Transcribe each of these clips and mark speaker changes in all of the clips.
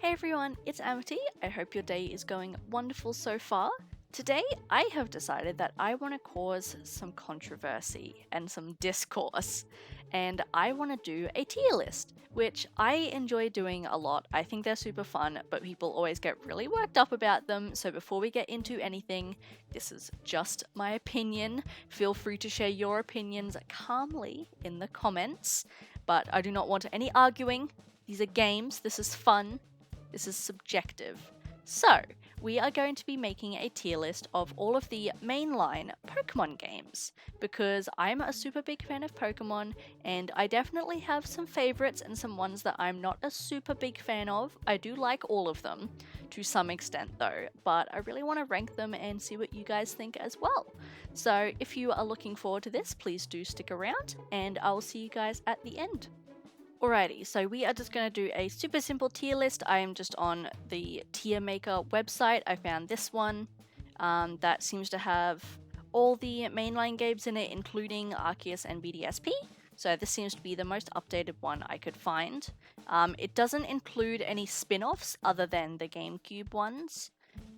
Speaker 1: Hey everyone, it's Amity. I hope your day is going wonderful so far. Today, I have decided that I want to cause some controversy and some discourse, and I want to do a tier list, which I enjoy doing a lot. I think they're super fun, but people always get really worked up about them, so before we get into anything, this is just my opinion. Feel free to share your opinions calmly in the comments, but I do not want any arguing. These are games, this is fun. This is subjective. So, we are going to be making a tier list of all of the mainline Pokemon games because I'm a super big fan of Pokemon and I definitely have some favorites and some ones that I'm not a super big fan of. I do like all of them to some extent though, but I really want to rank them and see what you guys think as well. So, if you are looking forward to this, please do stick around and I will see you guys at the end. Alrighty, so we are just going to do a super simple tier list. I am just on the tier maker website. I found this one that seems to have all the mainline games in it, including Arceus and BDSP. So this seems to be the most updated one I could find. It doesn't include any spin-offs other than the GameCube ones.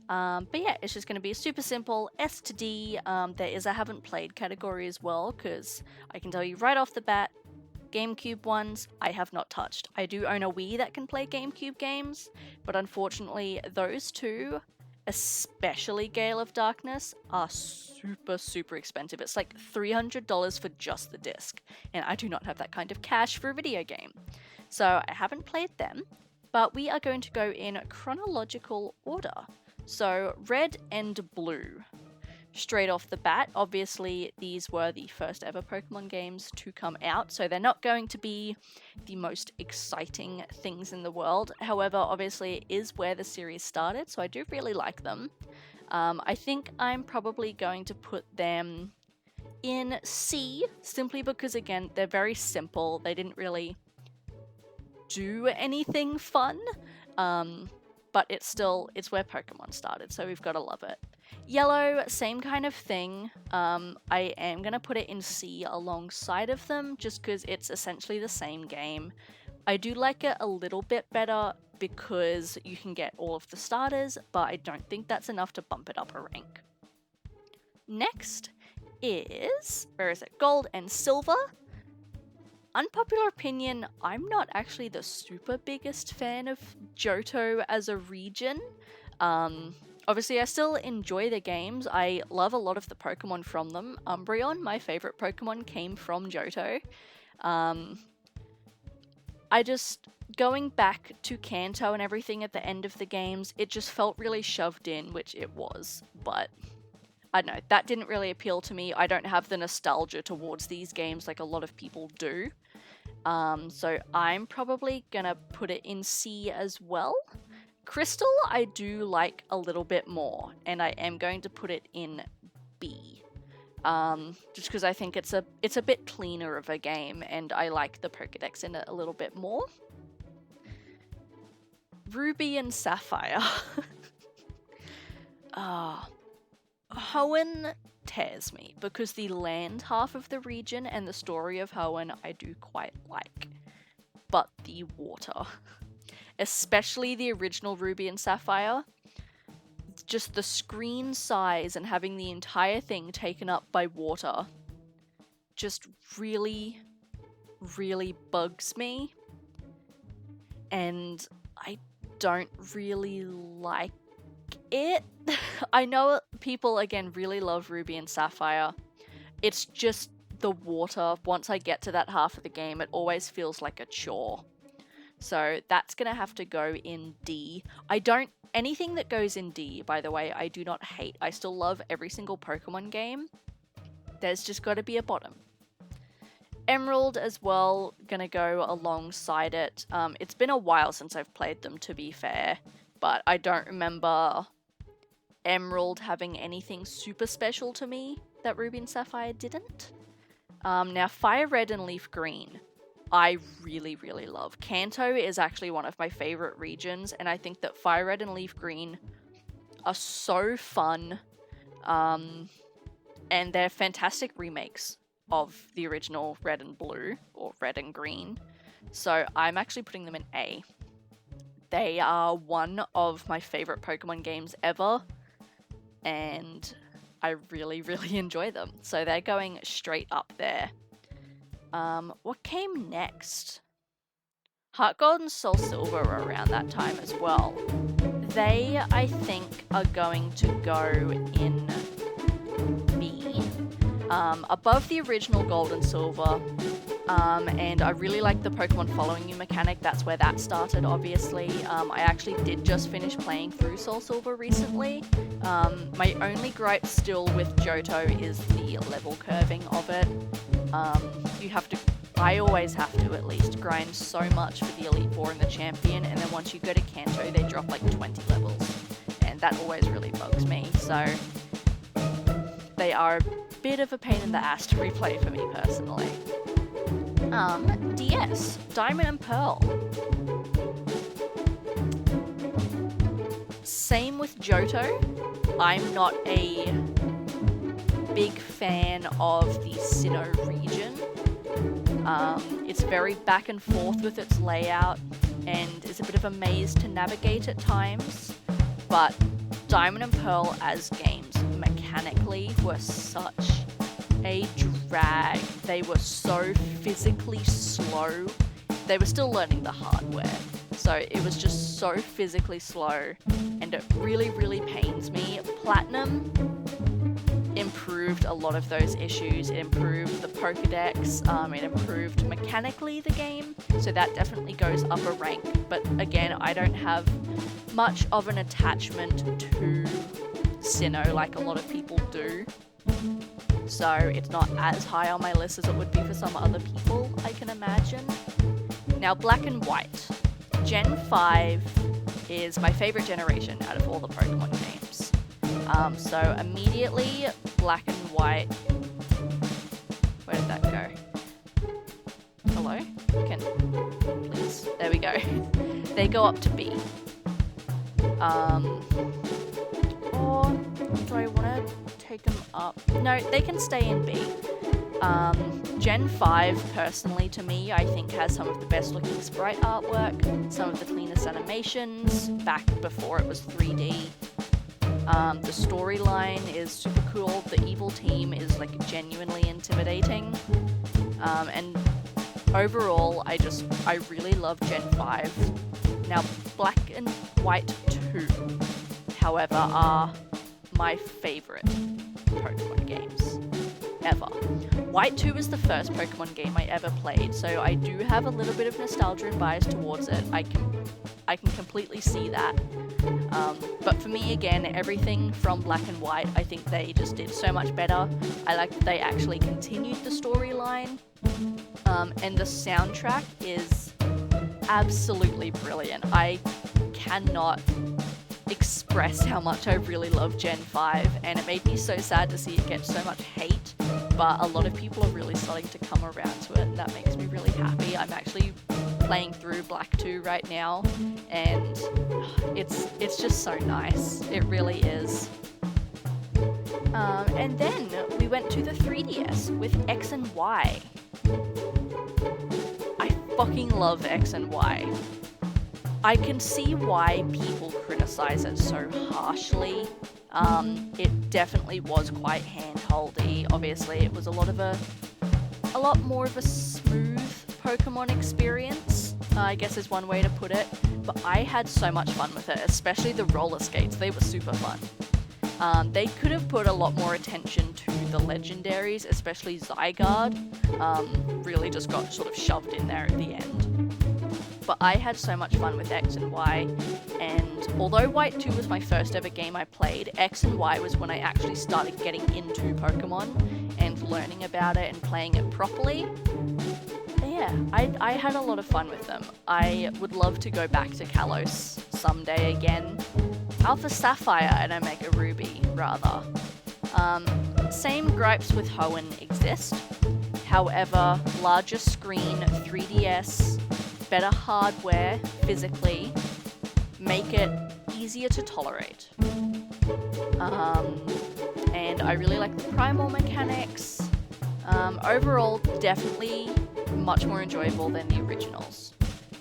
Speaker 1: But yeah, it's just going to be super simple S to D. There is a haven't played category as well, because I can tell you right off the bat, GameCube ones, I have not touched. I do own a Wii that can play GameCube games, but unfortunately those two, especially Gale of Darkness, are super expensive. It's like $300 for just the disc, and I do not have that kind of cash for a video game. So I haven't played them, but we are going to go in chronological order. So red and blue. Straight off the bat, obviously these were the first ever Pokemon games to come out, so they're not going to be the most exciting things in the world. However, obviously it is where the series started, so I do really like them. I think I'm probably going to put them in C, simply because, again, they're very simple. They didn't really do anything fun, but it's where Pokemon started, so we've got to love it. Yellow, same kind of thing. I am going to put it in C alongside of them, just because it's essentially the same game. I do like it a little bit better because you can get all of the starters, but I don't think that's enough to bump it up a rank. Next is, where is it? Gold and silver. Unpopular opinion, I'm not actually the super biggest fan of Johto as a region. Obviously, I still enjoy the games. I love a lot of the Pokemon from them. Umbreon, my favorite Pokemon, came from Johto. Going back to Kanto and everything at the end of the games, it just felt really shoved in, which it was. But I don't know, that didn't really appeal to me. I don't have the nostalgia towards these games like a lot of people do. So I'm probably gonna put it in C as well. Crystal, I do like a little bit more, and I am going to put it in B. Just because I think it's a bit cleaner of a game, and I like the Pokédex in it a little bit more. Ruby and Sapphire. Hoenn tears me, because the land half of the region and the story of Hoenn I do quite like. But the water, especially the original Ruby and Sapphire, just the screen size and having the entire thing taken up by water just really bugs me. And I don't really like it. I know people, again, really love Ruby and Sapphire. It's just the water. Once I get to that half of the game, it always feels like a chore. So that's gonna have to go in D. Anything that goes in D, by the way, I do not hate. I still love every single Pokemon game. There's just gotta be a bottom. Emerald as well, gonna go alongside it. It's been a while since I've played them, to be fair, but I don't remember Emerald having anything super special to me that Ruby and Sapphire didn't. Now, Fire Red and Leaf Green, I really love. Kanto is actually one of my favorite regions, and I think that Fire Red and Leaf Green are so fun, and they're fantastic remakes of the original Red and Blue, or Red and Green. So I'm actually putting them in A. They are one of my favorite Pokemon games ever, and I really, really enjoy them. So they're going straight up there. What came next? Heart Gold and Soul Silver were around that time as well. They, I think, are going to go in B. Above the original Gold and Silver. And I really like the Pokemon following you mechanic. That's where that started, obviously. I actually did just finish playing through Soul Silver recently. My only gripe still with Johto is the level curving of it. You have to, I always have to at least, grind so much for the Elite Four and the Champion, and then once you go to Kanto, they drop like 20 levels. And that always really bugs me, so they are a bit of a pain in the ass to replay for me personally. DS, Diamond and Pearl. Same with Johto. I'm not a big fan of the Sinnoh region. It's very back and forth with its layout, and it's a bit of a maze to navigate at times, but Diamond and Pearl as games mechanically were such a drag. They were so physically slow. They were still learning the hardware, so it was just so physically slow, and it really, really pains me. Platinum improved a lot of those issues. It improved the Pokedex, it improved mechanically the game, so that definitely goes up a rank, but again, I don't have much of an attachment to Sinnoh like a lot of people do. So it's not as high on my list as it would be for some other people, I can imagine. Now, Black and White. Gen 5 is my favorite generation out of all the Pokemon games. So immediately, Black and White... Where did that go? Hello? Please. There we go. They go up to B. Or do I want to take them up? No, they can stay in B. Gen 5, personally, to me, I think has some of the best looking sprite artwork, some of the cleanest animations, back before it was 3D. The storyline is super cool, the evil team is like genuinely intimidating, and overall, I really love Gen 5. Now, Black and White 2, however, are my favorite Pokemon games ever. White 2 was the first Pokemon game I ever played, so I do have a little bit of nostalgia and bias towards it. I can completely see that. But for me, again, everything from Black and White, I think they just did so much better. I like that they actually continued the storyline, and the soundtrack is absolutely brilliant. I cannot express how much I really love Gen 5, and it made me so sad to see it get so much hate, but a lot of people are really starting to come around to it, and that makes me really happy. I'm actually playing through Black 2 right now, and it's just so nice. It really is. And then we went to the 3DS with X and Y. I fucking love X and Y. I can see why people criticize it so harshly. It definitely was quite handholdy. Obviously, it was a lot more of a smooth Pokemon experience, I guess is one way to put it. But I had so much fun with it, especially the roller skates. They were super fun. They could have put a lot more attention to the legendaries, especially Zygarde. Really just got sort of shoved in there at the end. But I had so much fun with X and Y, and although White 2 was my first ever game I played, X and Y was when I actually started getting into Pokemon and learning about it and playing it properly. But yeah, I had a lot of fun with them. I would love to go back to Kalos someday again. Alpha Sapphire and Omega Ruby, rather. Same gripes with Hoenn exist. However, larger screen, 3DS, better hardware physically, make it easier to tolerate. And I really like the primal mechanics. Overall, definitely much more enjoyable than the originals.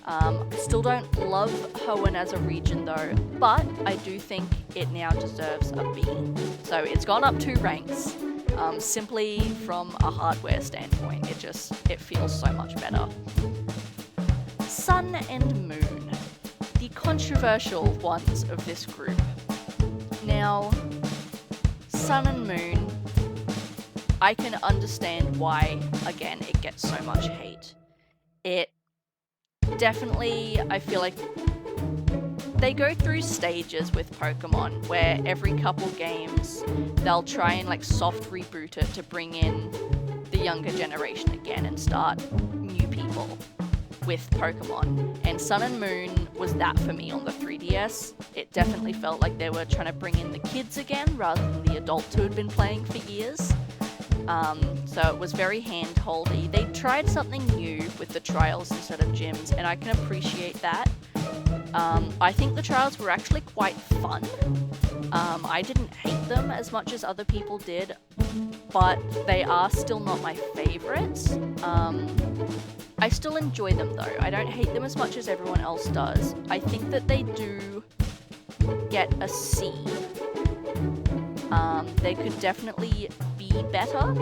Speaker 1: I still don't love Hoenn as a region though, but I do think it now deserves a B. So it's gone up 2 ranks, simply from a hardware standpoint. It feels so much better. Sun and Moon, the controversial ones of this group. Now, Sun and Moon, I can understand why, again, it gets so much hate. It definitely, I feel like they go through stages with Pokemon where every couple games they'll try and like soft reboot it to bring in the younger generation again and start new people with Pokemon. And Sun and Moon was that for me on the 3DS. It definitely felt like they were trying to bring in the kids again rather than the adults who had been playing for years. So it was very hand-holdy. They tried something new with the trials instead of gyms, and I can appreciate that. I think the trials were actually quite fun. I didn't hate them as much as other people did, but they are still not my favorites. I still enjoy them though. I don't hate them as much as everyone else does. I think that they do get a C. They could definitely be better,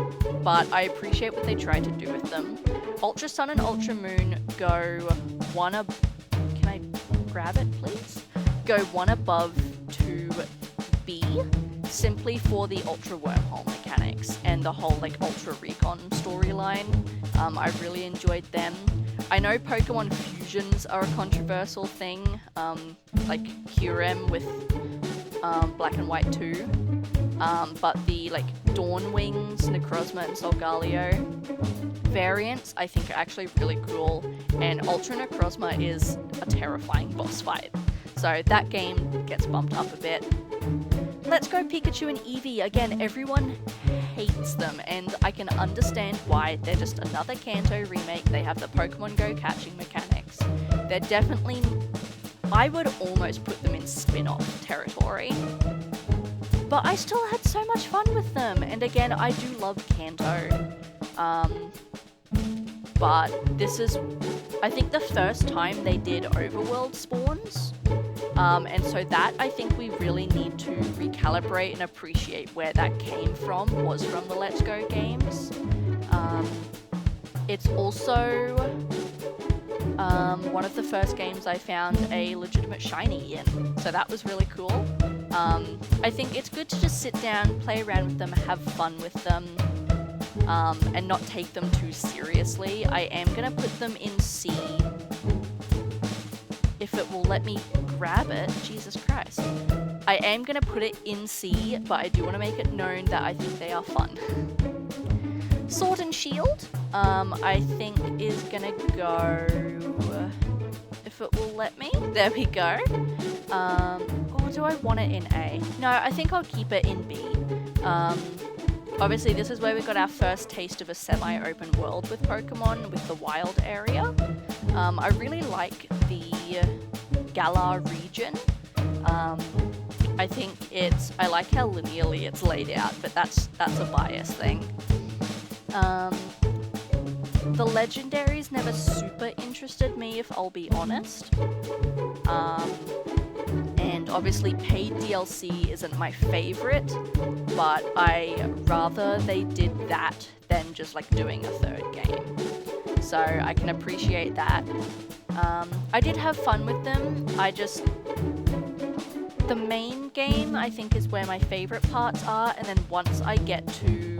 Speaker 1: but I appreciate what they tried to do with them. Ultra Sun and Ultra Moon go one can I grab it please? Go one above to B, simply for the Ultra Wormhole mechanics and the whole like Ultra Recon storyline. I really enjoyed them. I know Pokemon fusions are a controversial thing, like Kyurem with Black and White 2. But the like Dawn Wings, Necrozma, and Solgaleo variants I think are actually really cool, and Ultra Necrozma is a terrifying boss fight. So that game gets bumped up a bit. Let's Go Pikachu and Eevee. Again, everyone hates them, and I can understand why. They're just another Kanto remake. They have the Pokemon Go catching mechanics. They're definitely, I would almost put them in spin-off territory. But I still had so much fun with them, and again, I do love Kanto. But this is, I think, the first time they did overworld spawns. And so that, I think we really need to recalibrate and appreciate where that came from, was from the Let's Go games. It's also one of the first games I found a legitimate shiny in, so that was really cool. I think it's good to just sit down, play around with them, have fun with them, and not take them too seriously. I am going to put them in C, if it will let me grab it. Jesus Christ. I am going to put it in C, but I do want to make it known that I think they are fun. Sword and Shield, I think is going to go, if it will let me. There we go. Or do I want it in A? No, I think I'll keep it in B. Obviously, this is where we got our first taste of a semi-open world with Pokemon, with the wild area. I really like the Galar region. I think I like how linearly it's laid out, but that's a bias thing. The legendaries never super interested me, if I'll be honest. And obviously paid DLC isn't my favorite, but I rather they did that than just like doing a third game. So I can appreciate that. I did have fun with them. The main game I think is where my favorite parts are, and then once I get to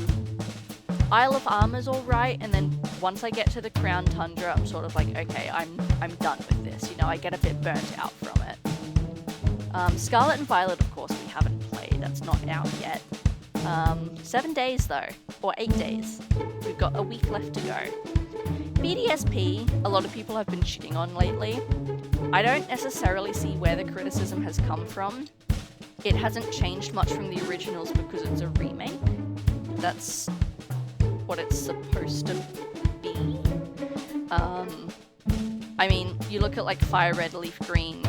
Speaker 1: Isle of Armor's alright, and then once I get to the Crown Tundra, I'm sort of like, okay, I'm done with this. You know, I get a bit burnt out from it. Scarlet and Violet, of course, we haven't played. That's not out yet. 7 days though, or 8 days. We've got a week left to go. BDSP, a lot of people have been shitting on lately. I don't necessarily see where the criticism has come from. It hasn't changed much from the originals because it's a remake. That's what it's supposed to be. I mean, you look at like Fire Red, Leaf Green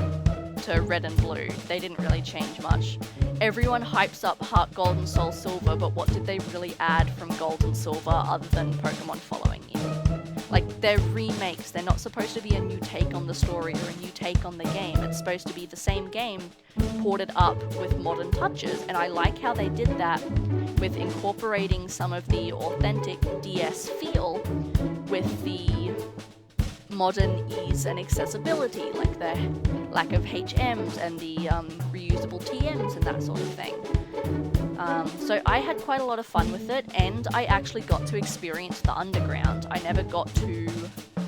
Speaker 1: to Red and Blue, they didn't really change much. Everyone hypes up Heart Gold and Soul Silver, but what did they really add from Gold and Silver other than Pokemon following you? Like, they're remakes. They're not supposed to be a new take on the story or a new take on the game. It's supposed to be the same game ported up with modern touches, and I like how they did that with incorporating some of the authentic DS feel with the modern ease and accessibility, like the lack of HMs and the reusable TMs and that sort of thing. So I had quite a lot of fun with it, and I actually got to experience the underground. I never got to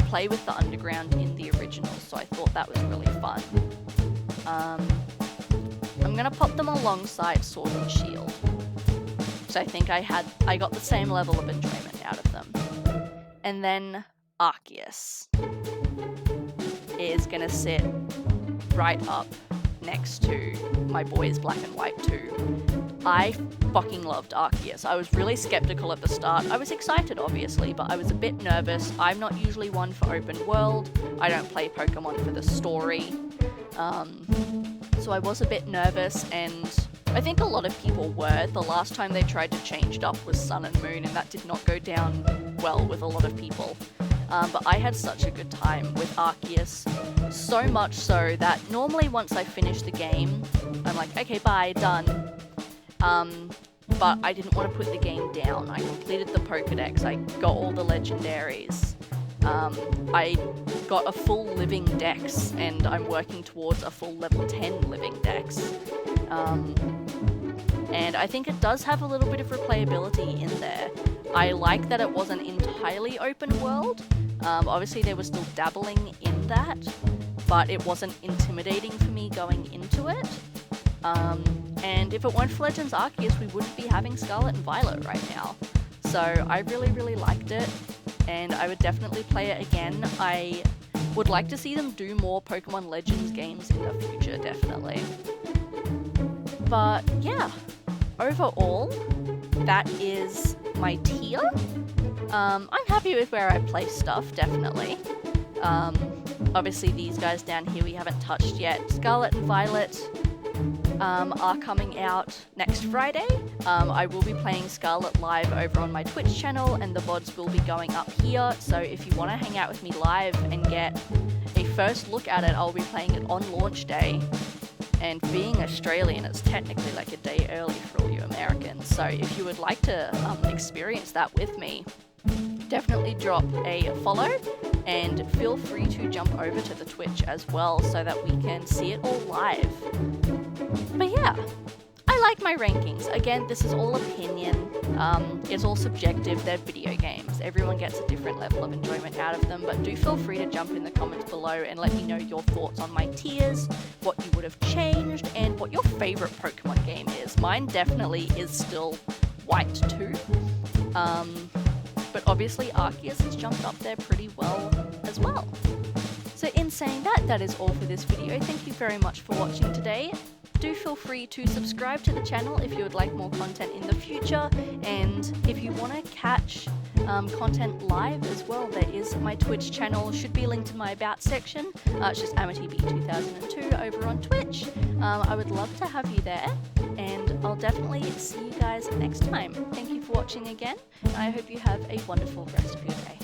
Speaker 1: play with the underground in the original, so I thought that was really fun. I'm gonna put them alongside Sword and Shield, so I think I got the same level of enjoyment out of them. And then Arceus is gonna sit right up next to my boys Black and White 2. I fucking loved Arceus. I was really skeptical at the start. I was excited, obviously, but I was a bit nervous. I'm not usually one for open world. I don't play Pokemon for the story. So I was a bit nervous, and I think a lot of people were. The last time they tried to change it up was Sun and Moon, and that did not go down well with a lot of people. But I had such a good time with Arceus, so much so that normally once I finish the game, I'm like, okay, bye, done. But I didn't want to put the game down. I completed the Pokedex, I got all the legendaries, I got a full living dex, and I'm working towards a full level 10 living dex. And I think it does have a little bit of replayability in there. I like that it wasn't entirely open world. Obviously they were still dabbling in that, but it wasn't intimidating for me going into it. And if it weren't for Legends Arceus, we wouldn't be having Scarlet and Violet right now. So I really, really liked it, and I would definitely play it again. I would like to see them do more Pokemon Legends games in the future, definitely. But yeah, overall, that is my tier. I'm happy with where I place stuff, definitely. Obviously these guys down here we haven't touched yet. Scarlet and Violet are coming out next Friday. I will be playing Scarlet live over on my Twitch channel, and the VODs will be going up here, so if you want to hang out with me live and get a first look at it, I'll be playing it on launch day. And being Australian, it's technically like a day early for all you Americans, so if you would like to experience that with me, definitely drop a follow, and feel free to jump over to the Twitch as well so that we can see it all live. But yeah, I like my rankings. Again, this is all opinion. It's all subjective. They're video games. Everyone gets a different level of enjoyment out of them, but do feel free to jump in the comments below and let me know your thoughts on my tiers, what you would have changed, and what your favorite Pokemon game is. Mine definitely is still White 2. But obviously Arceus has jumped up there pretty well as well. So in saying that, that is all for this video. Thank you very much for watching today. Do feel free to subscribe to the channel if you would like more content in the future, and if you want to catch content live as well, there is my Twitch channel, should be linked in my about section. It's just AmaTB2002 over on Twitch. I would love to have you there, and I'll definitely see you guys next time. Thank you for watching again, and I hope you have a wonderful rest of your day.